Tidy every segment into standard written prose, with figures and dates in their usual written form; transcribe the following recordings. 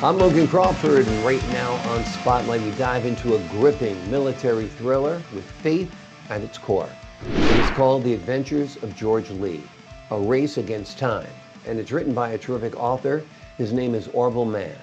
I'm Logan Crawford, and right now on Spotlight, we dive into a gripping military thriller with faith at its core. It is called The Adventures of George Lee, A Race Against Time, and it's written by a terrific author. His name is Orville Mann.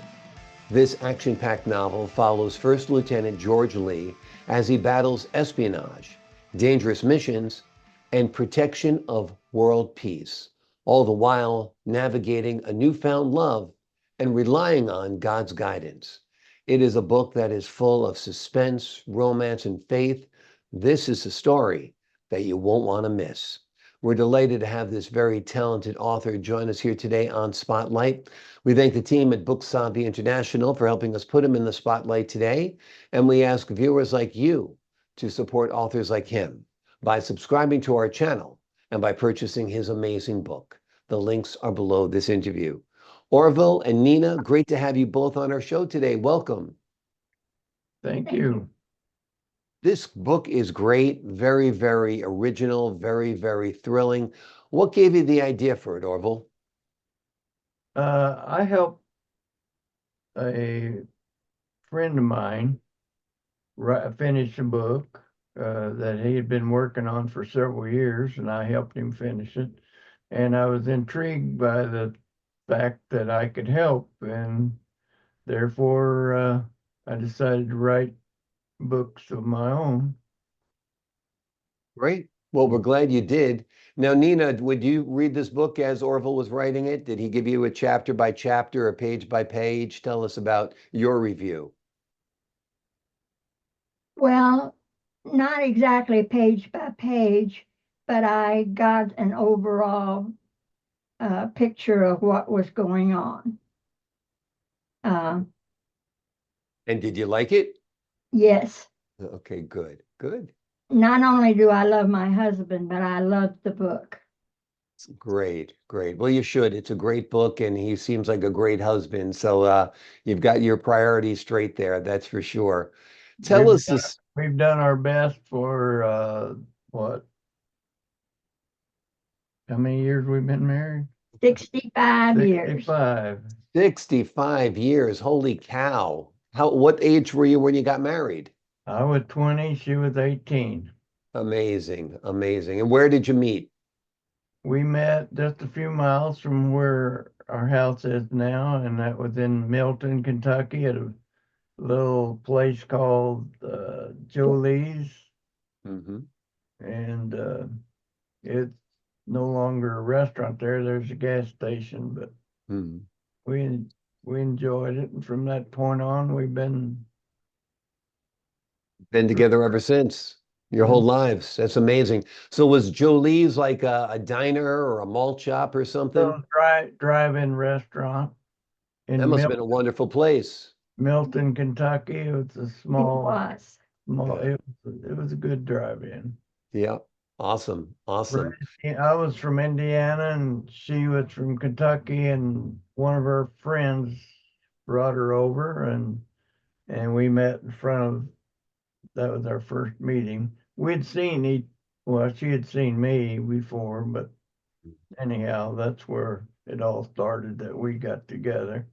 This action-packed novel follows First Lieutenant George Lee as he battles espionage, dangerous missions, and protection of world peace, all the while navigating a newfound love and relying on God's guidance. It is a book that is full of suspense, romance, and faith. This is a story that you won't want to miss. We're delighted to have this very talented author join us here today on Spotlight. We thank the team at Book Savvy International for helping us put him in the spotlight today. And we ask viewers like you to support authors like him by subscribing to our channel and by purchasing his amazing book. The links are below this interview. Orville and Nina, great to have you both on our show today. Welcome. Thank you. This book is great, very, very original, very, very thrilling. What gave you the idea for it, Orville? I helped a friend of mine finish a book that he had been working on for several years, and I helped him finish it. And I was intrigued by the fact that I could help, and therefore I decided to write books of my own. Great. Well, we're glad you did. Now, Nina, would you read this book as Orville was writing it? Did he give you a chapter by chapter, a page by page? Tell us about your review. Well, not exactly page by page, but I got an overall picture of what was going on. And did you like it? Yes. Okay, good, good. Not only do I love my husband, but I love the book. Great, great. Well, you should. It's a great book, and he seems like a great husband. So you've got your priorities straight there, that's for sure. Tell us this. We've done our best for what? How many years we've been married? 65 years. 65. 65 years. Holy cow. What age were you when you got married? I was 20, she was 18. Amazing, amazing. And where did you meet? We met just a few miles from where our house is now, and that was in Milton, Kentucky, at a little place called Jolie's. Mm-hmm. And it's no longer a restaurant there. There's a gas station, but we enjoyed it. And from that point on, we've been together ever since. Your whole lives. That's amazing. So was Jolie's like a diner or a malt shop or something? drive-in restaurant in That must have been a wonderful place. Milton, Kentucky. It was a small, It it was a good drive-in. Yeah. Awesome. Awesome. I was from Indiana and she was from Kentucky, and one of her friends brought her over, and we met in front of, that was our first meeting. We'd seen well, she had seen me before, but anyhow, that's where it all started, that we got together.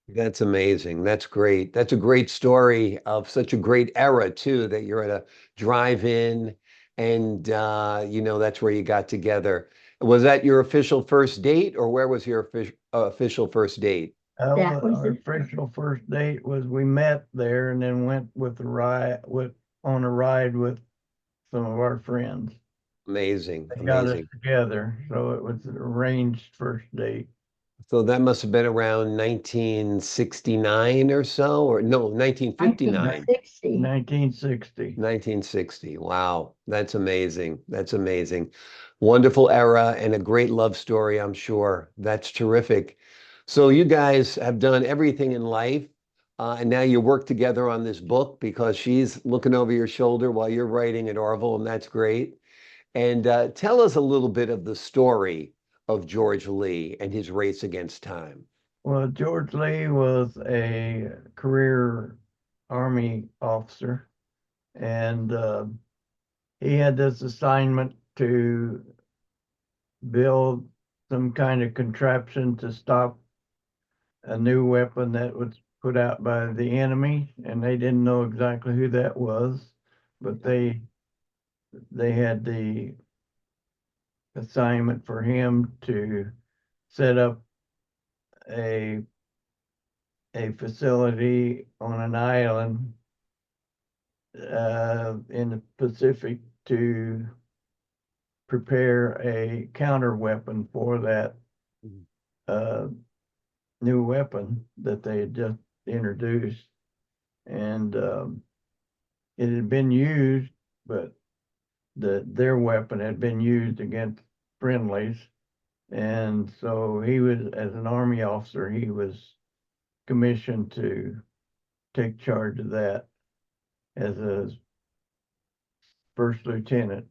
That's amazing. That's great. That's a great story of such a great era too, that you're at a drive-in and that's where you got together. Was that your official first date, or where was your official first date? Our official first date was, we met there and then went on a ride with some of our friends. Amazing. They got us Amazing. together, so it was an arranged first date. So that must have been around 1969 or so, or no, 1959. 1960. 1960. Wow. That's amazing. That's amazing. Wonderful era and a great love story, I'm sure. That's terrific. So you guys have done everything in life, and now you work together on this book because she's looking over your shoulder while you're writing at Orville, and that's great. And tell us a little bit of the story of George Lee and his race against time. Well, George Lee was a career Army officer, and he had this assignment to build some kind of contraption to stop a new weapon that was put out by the enemy, and they didn't know exactly who that was, but they had the assignment for him to set up a facility on an island in the Pacific to prepare a counter weapon for that new weapon that they had just introduced. And it had been used, but their weapon had been used against friendlies. And so he was, as an Army officer, he was commissioned to take charge of that as a first lieutenant.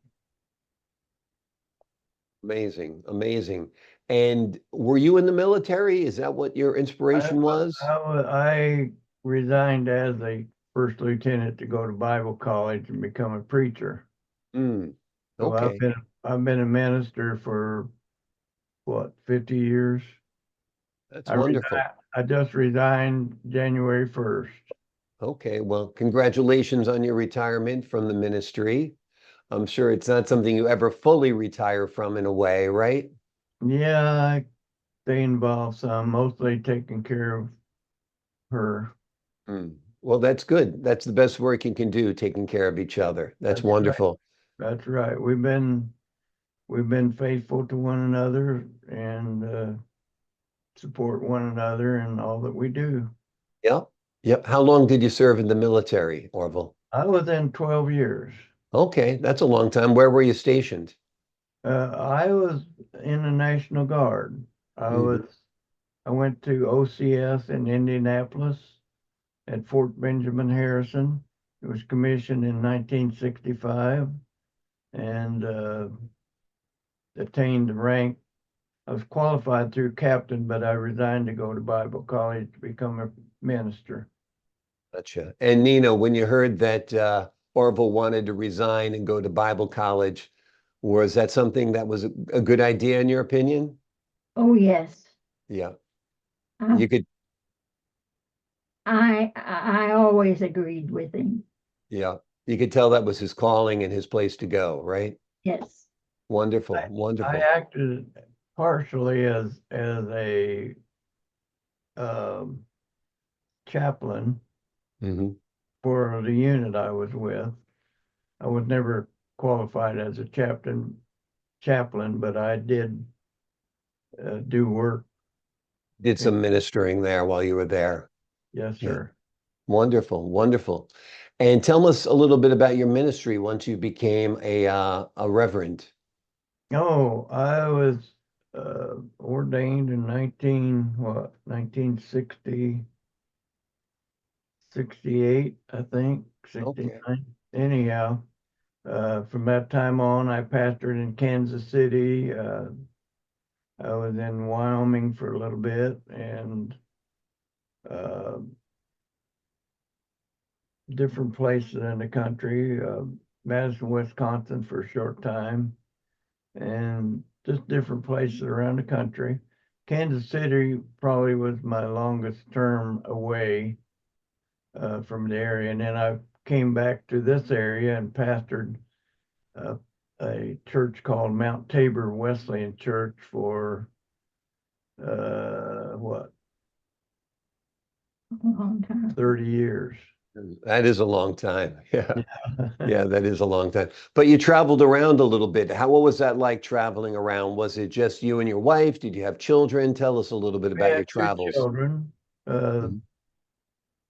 Amazing, amazing. And were you in the military? Is that what your inspiration was? I resigned as a first lieutenant to go to Bible college and become a preacher. So Okay. I've been a minister for what, 50 years? That's wonderful. I just resigned January 1st. Okay, well, congratulations on your retirement from the ministry. I'm sure it's not something you ever fully retire from in a way, right? Yeah, I stay involved some, mostly taking care of her. Well, that's good. That's the best work you can do, taking care of each other. That's wonderful. That's right. We've been faithful to one another and support one another in all that we do. Yep. Yep. How long did you serve in the military, Orville? I was in 12 years. Okay, that's a long time. Where were you stationed? I was in the National Guard. I went to OCS in Indianapolis at Fort Benjamin Harrison. It was commissioned in 1965 and attained the rank. I was qualified through captain, but I resigned to go to Bible college to become a minister. Gotcha. And Nina, when you heard that Orville wanted to resign and go to Bible college, was that something that was a good idea in your opinion? Oh, yes. Yeah. Uh, You could, I always agreed with him. yeah. You could tell that was his calling and his place to go, right? Yes. Wonderful, I wonderful. acted partially as a chaplain for the unit I was with. I was never qualified as a chaplain, but I did do work. Did some ministering there while you were there. Yes, Yeah. sir. Wonderful, wonderful. And tell us a little bit about your ministry once you became a reverend. Oh, I was ordained in 1960, 68, I think, 69. Okay. Anyhow, from that time on, I pastored in Kansas City. I was in Wyoming for a little bit and different places in the country, Madison, Wisconsin for a short time, and just different places around the country. Kansas City probably was my longest term away from the area. And then I came back to this area and pastored a church called Mount Tabor Wesleyan Church for what, A long time. 30 years. That is a long time. Yeah. Yeah, that is a long time. But you traveled around a little bit. What was that like traveling around? Was it just you and your wife? Did you have children? Tell us a little bit We about had your two travels. children, Mhm.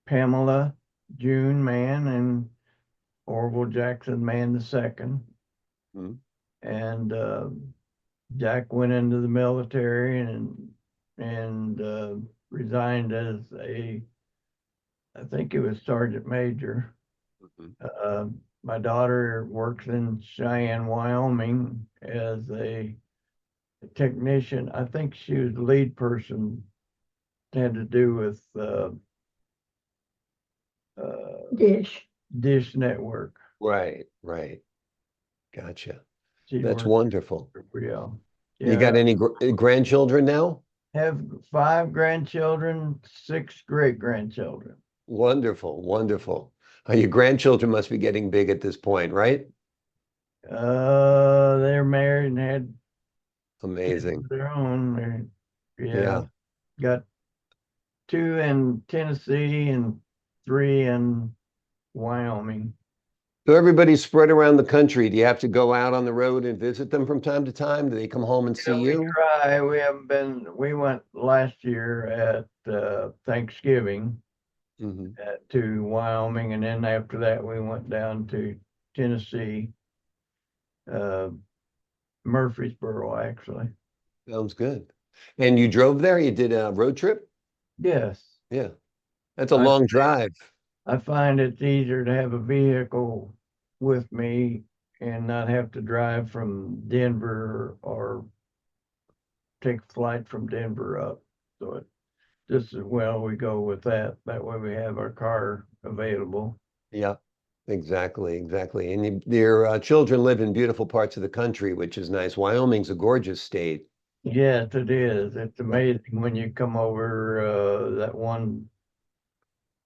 Pamela June Mann and Orville Jackson Mann II. Mhm. And Jack went into the military and resigned as I think it was sergeant major. My daughter works in Cheyenne, Wyoming as a technician. I think she was the lead person, had to do with Dish Network. Right, right. Gotcha. She That's worked wonderful. for, yeah. You got any grandchildren now? Have 5 grandchildren, 6 great-grandchildren. Wonderful, wonderful. Your grandchildren must be getting big at this point, right? They're married and had kids Amazing. of their own. Yeah, Yeah. got 2 in Tennessee and 3 in Wyoming. So everybody's spread around the country. Do you have to go out on the road and visit them from time to time? Do they come home and see Yeah, we you? try. We haven't been. We went last year at Thanksgiving Hmm. to Wyoming, and then after that we went down to Tennessee, uh, Murfreesboro, actually. Sounds good. And you drove there? You did a road trip? Yes, Yeah. That's a I long drive. I find it's easier to have a vehicle with me and not have to drive from Denver or take a flight from Denver up. So it just as well we go with that. That way we have our car available. Yeah, exactly, exactly. And your children live in beautiful parts of the country, which is nice. Wyoming's a gorgeous state. Yes, it is. It's Yeah. amazing when you come over that one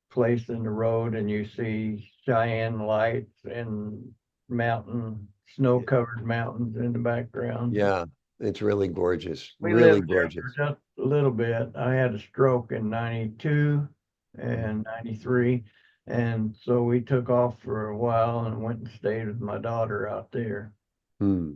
place in the road and you see Cheyenne lights and mountain, snow-covered mountains in the background. Yeah, it's really gorgeous. We Really lived there for gorgeous. just a little bit. I had a stroke in 92 and 93. And so we took off for a while and went and stayed with my daughter out there. Hmm.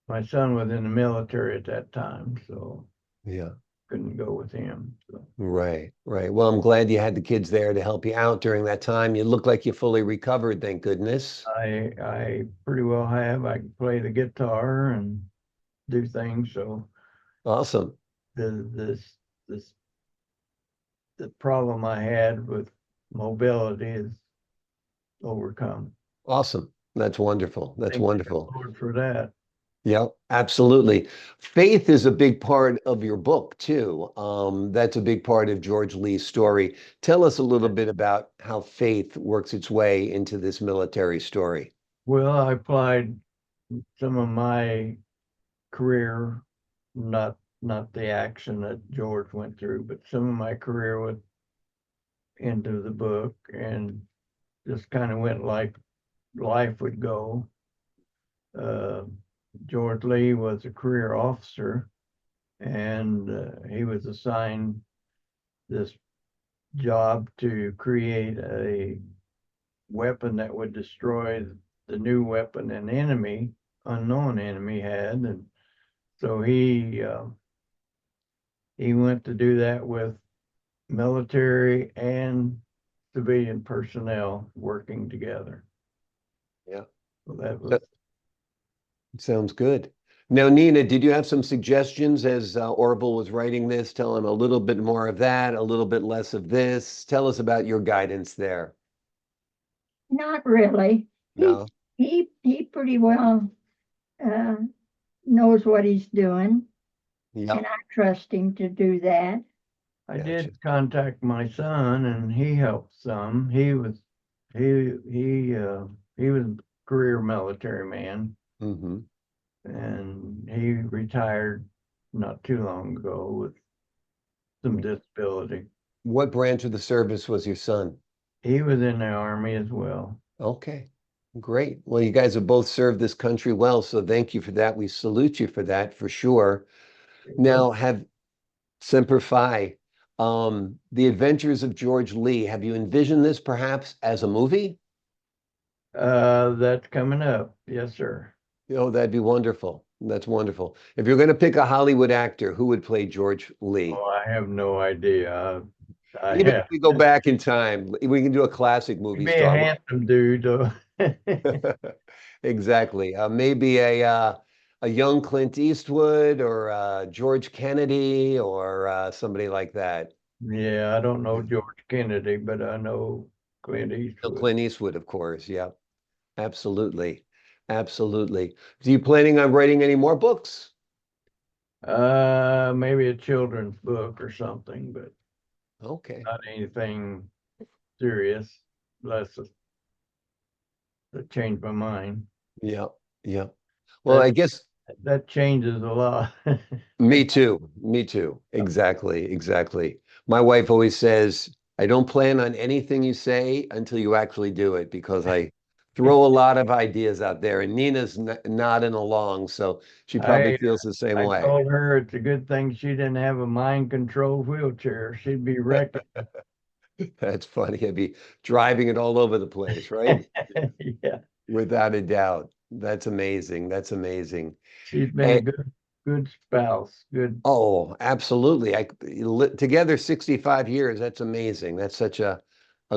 My son was in the military at that time, so Yeah. couldn't go with him. So Right, right. Well, I'm glad you had the kids there to help you out during that time. You look like you fully recovered, thank goodness. I pretty well have. I can play the guitar and do things. So Awesome. the this the problem I had with mobility is overcome. Awesome. That's wonderful. That's Thank the wonderful. Lord for that. Yeah, absolutely. Faith is a big part of your book too. That's a big part of George Lee's story. Tell us a little bit about how faith works its way into this military story. Well, I applied some of my career, not the action that George went through, but some of my career with into the book and just kind of went like life would go. Uh, George Lee was a career officer, and he was assigned this job to create a weapon that would destroy the new weapon an enemy, unknown enemy had, and so he went to do that with military and civilian personnel working together. Yeah, So that was that sounds good. Now, Nina, did you have some suggestions as Orville was writing this? Tell him a little bit more of that, a little bit less of this. Tell us about your guidance there. Not really. He No? he pretty well uh, knows what he's doing, Yeah, and I trust him to do that. I gotcha. did contact my son and he helped some. He was a career military man Hmm. and he retired not too long ago with some disability. What branch of the service was your son? He was in the army as well. Okay, great. Well, you guys have both served this country well, so thank you for that. We salute you for that for sure. Well, Now, have Semper Fi, The Adventures of George Lee. Have you envisioned this perhaps as a movie? that's coming up. Yes, sir. Oh, that'd be wonderful. That's wonderful. If you're going to pick a Hollywood actor, who would play George Lee? Oh, I have no idea. I Even if have. we go back in time, we can do a classic He'd movie be a star. handsome dude, though. Exactly. Maybe a young Clint Eastwood or George Kennedy or somebody like that. Yeah, I don't know George Kennedy, but I know Clint Oh, Eastwood. Clint Eastwood, of course. Yeah, absolutely. Absolutely. So you planning on writing any more books? Maybe a children's book or something, but Okay. not anything serious, unless to change my mind. Yeah. Yeah. Well, That's I guess that changes a lot. Me too. Me too. Exactly. Exactly. My wife always says, I don't plan on anything you say until you actually do it because I throw a lot of ideas out there and Nina's nodding along. So she probably I feels the same I way. told her it's a good thing she didn't have a mind controlled wheelchair. She'd be wrecking. That's funny. I'd be driving it all over the place, right? Yeah, Without a doubt. That's amazing. That's amazing. she's been a And, good spouse. Good. oh, absolutely. Together 65 years. That's amazing. That's such a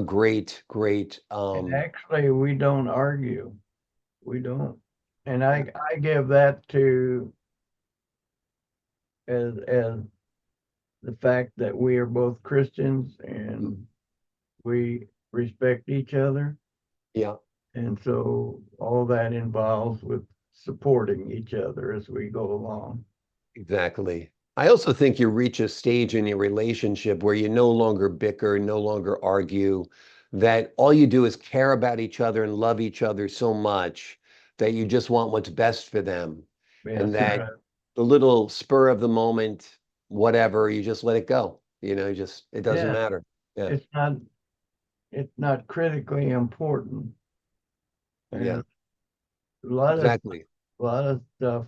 great, great And actually, we don't argue. We don't. And I give that to as the fact that we are both Christians and we respect each other. yeah. And so all that involves with supporting each other as we go along. Exactly. I also think you reach a stage in your relationship where you no longer bicker, no longer argue, that all you do is care about each other and love each other so much that you just want what's best for them. And Yes, that the little spur of the moment, whatever, you just let it go. Just it doesn't yeah, matter. Yeah. it's not critically important. Yeah. And a lot of Exactly. stuff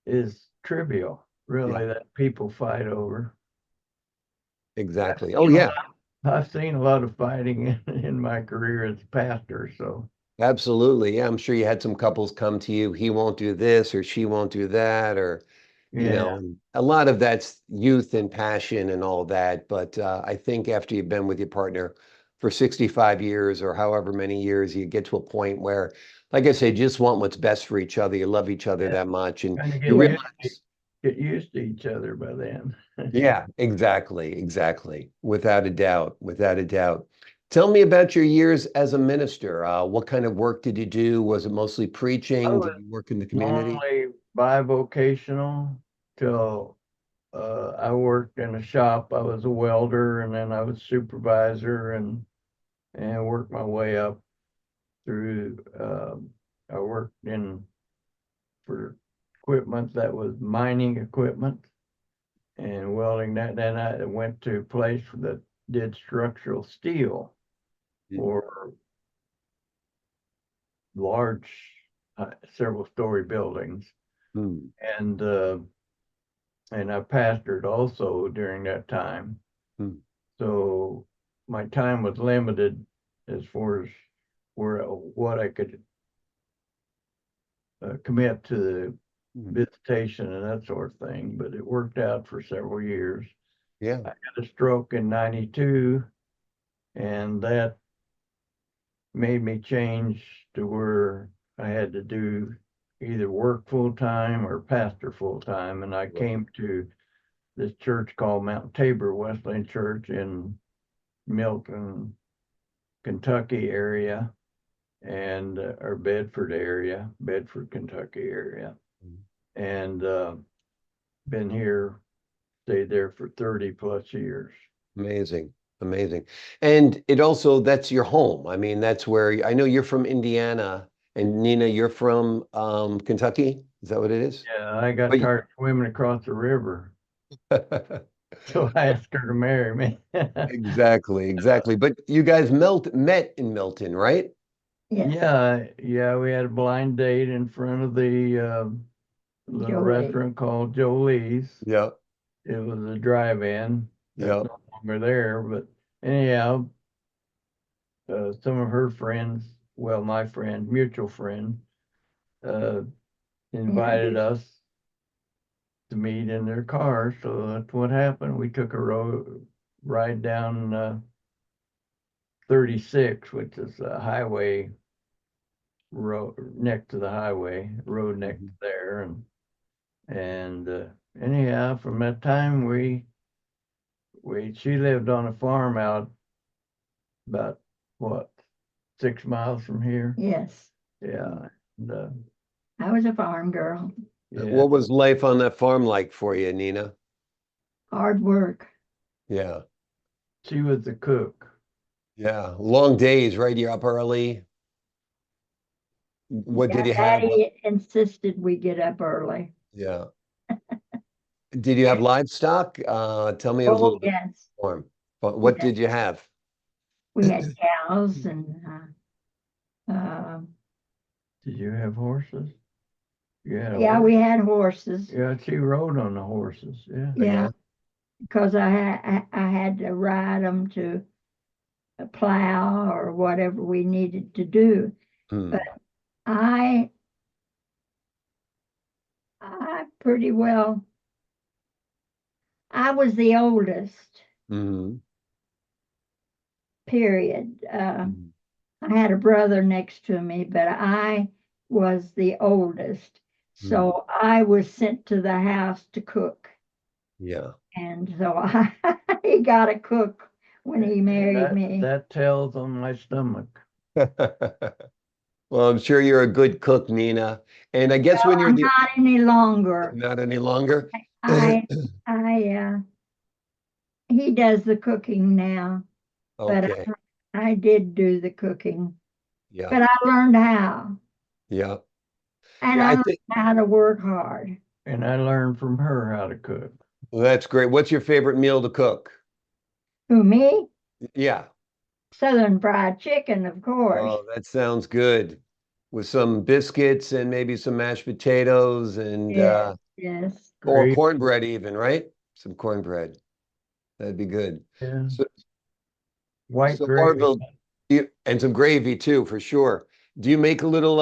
is trivial, Yeah. really, that people fight over. Exactly. Oh, You know, yeah. I've seen a lot of fighting in my career as a pastor, so Absolutely. Yeah, I'm sure you had some couples come to you, he won't do this or she won't do that, or, yeah, and a lot of that's youth and passion and all that. But I think after you've been with your partner for 65 years or however many years, you get to a point where, like I said, you just want what's best for each other. You love each other yeah, that much. And kind of you realize, get used to each other by then. yeah, exactly, exactly. Without a doubt, without a doubt. Tell me about your years as a minister. What kind of work did you do? Was it mostly I preaching? Did was you work in the community? normally bivocational till I worked in a shop. I was a welder, and then I was supervisor, and worked my way up through. I worked in for equipment that was mining equipment and welding that. Then I went to a place that did structural steel for large, several story buildings. Hmm. And I pastored also during that time. Hmm. So my time was limited as far as what I could commit to the Hmm. visitation and that sort of thing. But it worked out for several years. Yeah. I had a stroke in '92, and that made me change to where I had to do either work full time or pastor full time. And I Right. came to this church called Mount Tabor Wesleyan Church in Milton, Kentucky area, and or Bedford area, Bedford, Kentucky area, and been here, stayed there for 30 plus years. Amazing. Amazing. And it also, that's your home. I mean, that's where I know you're from Indiana and Nina, you're from Kentucky. Is that what it is? Yeah, I got But tired of swimming across the river, so I asked her to marry me. exactly, exactly. But you guys met in Milton, right? Yes, Yeah, we had a blind date in front of the little Jolie. restaurant called Jolie's. Yeah, It was a drive-in that's yeah. no longer there, but anyhow, some of her friends, well, my friend, mutual friend, uh, invited Introduced. us to meet in their car. So that's what happened. We took a ride down 36, which is a highway road next to the highway, road next Mhm. there. And anyhow, from that time, she lived on a farm out about what, 6 miles from here. Yes, Yeah. And, I was a farm girl. yeah, What was life on that farm like for you, Nina? Hard work. Yeah, she was the cook. yeah. Long days, right? You're up early. What Yeah, did you have? Daddy insisted we get up early. Yeah. Did you have livestock? Tell me a Oh, little bit yes. more. But what Yeah. did you have? We had cows and Did you have horses? Yeah. yeah, we had horses. Yeah, she rode on the horses. Yeah. Yeah, because I had to ride them to plow or whatever we needed to do. Hmm. But I I pretty well I was the oldest, Hmm. period. I had a brother next to me, but I was the oldest. Hmm. So I was sent to the house to cook. Yeah. And so he got a cook when he married me. That tells on my stomach. Well, I'm sure you're a good cook, Nina. And I guess when you're I'm not any longer. not any longer. I, I, he does the cooking now, but Okay. I did do the cooking, Yeah. but I learned how, Yeah. and Yeah, I I learned think how to work hard. And I learned from her how to cook. well, that's great. What's your favorite meal to cook? Who, me? Yeah. Southern fried chicken, of course. Oh, that sounds good. With some biscuits and maybe some mashed potatoes and Yes, yes. or Great. cornbread even, right? Some cornbread. That'd be good. Yeah. So, White so gravy. Orville, and some gravy too, for sure. Do you make a little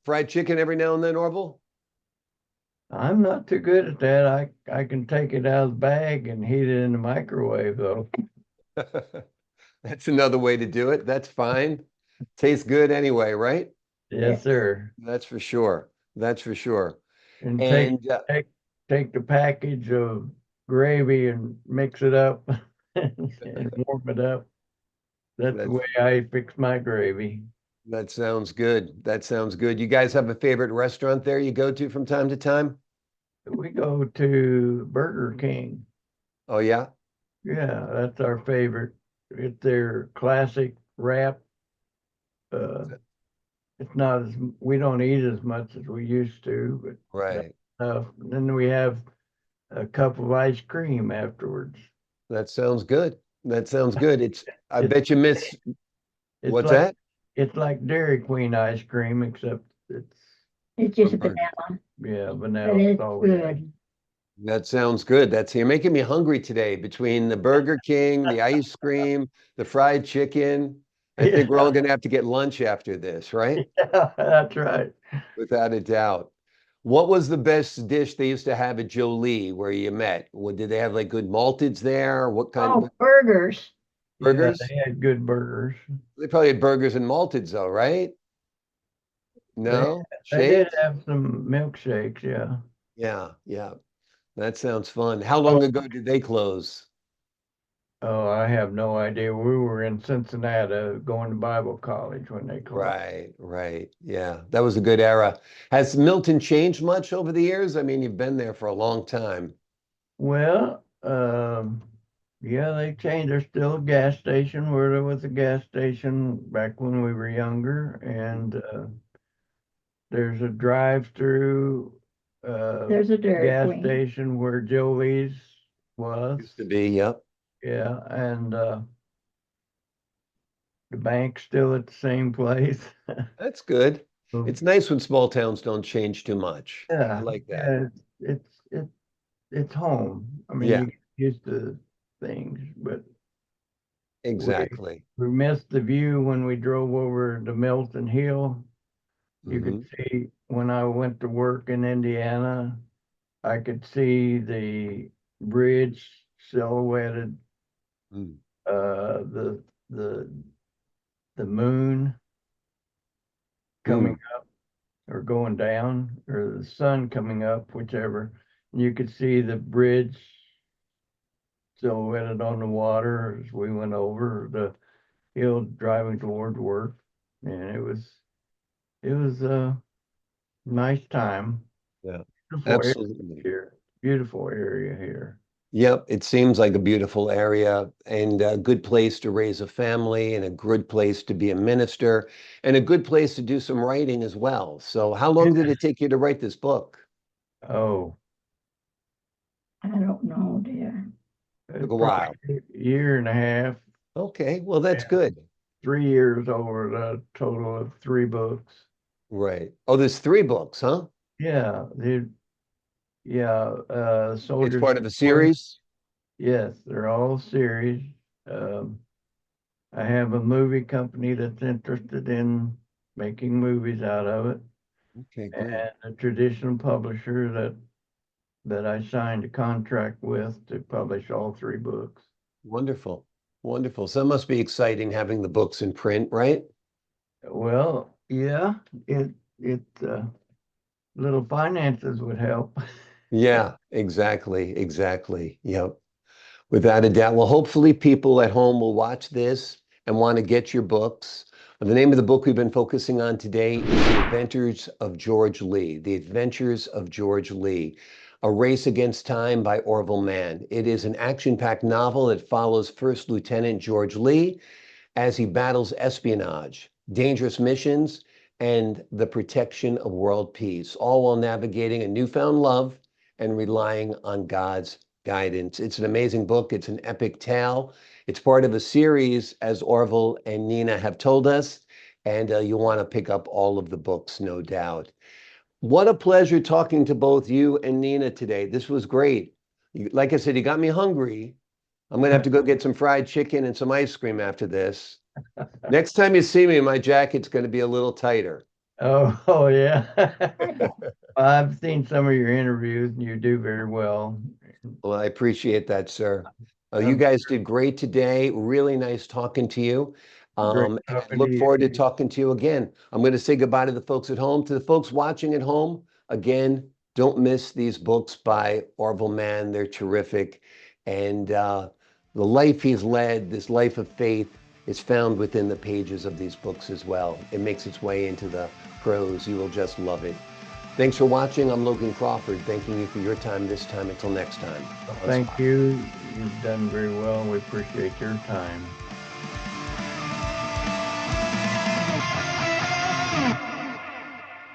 fried chicken every now and then, Orville? I'm not too good at that. I can take it out of the bag and heat it in the microwave though. That's another way to do it. That's fine. Tastes good anyway, right? Yes, sir. That's for sure. That's for sure. And And take take the package of gravy and mix it up and warm it up. That's the that's way I fix my gravy. that sounds good. That sounds good. You guys have a favorite restaurant there you go to from time to time? We go to Burger King. Oh yeah? Yeah, that's our favorite. It's their classic wrap. Uh, it's not as we don't eat as much as we used to, but that's Right. enough. Then we have a cup of ice cream afterwards. That sounds good. That sounds good. I It's bet you miss it's what's like that? it's like Dairy Queen ice cream, except it's It's A just burger. vanilla, yeah, but vanilla. That's it's all we have. good. That sounds good. You're making me hungry today between the Burger King, the ice cream, the fried chicken. I think we're all Yeah, gonna have to get lunch after this, right? yeah, that's right. Without a doubt. What was the best dish they used to have at Jolie where you met? Did they have like good malteds there? What kind Oh, of burgers. Yeah, burgers? they had good burgers. They probably had burgers and malteds though, right? They No? they did Shakes? have some milkshakes, yeah. Yeah, yeah. That sounds fun. How long ago did they close? Oh, I have no idea. We were in Cincinnati going to Bible college when they closed. Right, right. Yeah, that was a good era. Has Milton changed much over the years? I mean, you've been there for a long time. Well, yeah, they changed. There's still a gas station where there was a gas station back when we were younger, and there's a drive-through There's a Dairy gas Queen. station where Jolie's was. Used to be, yep. Yeah, and the bank's still at the same place. That's good. So, It's nice when small towns don't change too much. I yeah, like that. yeah, it's home. I mean, Yeah, you get used to things, but we exactly. we missed the view when we drove over to Milton Hill. You could Hmm. see when I went to work in Indiana, I could see the bridge silhouetted, Mm. uh, the the the moon coming Mm. up or going down, or the sun coming up, whichever. And you could see the bridge silhouetted on the water as we went over the hill driving toward work. And it was a nice time. Yeah, Beautiful area absolutely. here. Beautiful area here. Yep, it seems like a beautiful area and a good place to raise a family and a good place to be a minister and a good place to do some writing as well. So how long did it take you to write this book? Oh, I don't know, dear. Took a probably while. a year and a half, Okay, well, that's yeah, good. 3 years over the total of 3 books. Right. Oh, there's three books, huh? Yeah, It's Soldiers part of of a Fortune. series. Yes, they're all series. Um, I have a movie company that's interested in making movies out of it, Okay, good. and a traditional publisher that I signed a contract with to publish all 3 books. Wonderful. Wonderful. So it must be exciting having the books in print, right? Well, yeah, it little finances would help. Yeah, exactly. Exactly. Yep. Without a doubt. Well, hopefully people at home will watch this and want to get your books. The name of the book we've been focusing on today is The Adventures of George Lee. The Adventures of George Lee. A Race Against Time by Orville Mann. It is an action-packed novel that follows First Lieutenant George Lee as he battles espionage, dangerous missions, and the protection of world peace, all while navigating a newfound love and relying on God's guidance. It's an amazing book. It's an epic tale. It's part of a series, as Orville and Nina have told us, and you want to pick up all of the books, no doubt. What a pleasure talking to both you and Nina today. This was great. Like I said, you got me hungry. I'm going to have to go get some fried chicken and some ice cream after this. Next time you see me, my jacket's going to be a little tighter. Oh yeah. I've seen some of your interviews and you do very well. Well, I appreciate that, sir. You Um, guys did great today. Really nice talking to you. Great And I talking to look you. forward to talking to you again. I'm going to say goodbye to the folks at home. To the folks watching at home, again, don't miss these books by Orville Mann. They're terrific. And the life he's led, this life of faith, is found within the pages of these books as well. It makes its way into the prose. You will just love it. Thanks for watching. I'm Logan Crawford, thanking you for your time this time. Until next time. Thank you. You've done very well. We appreciate your time.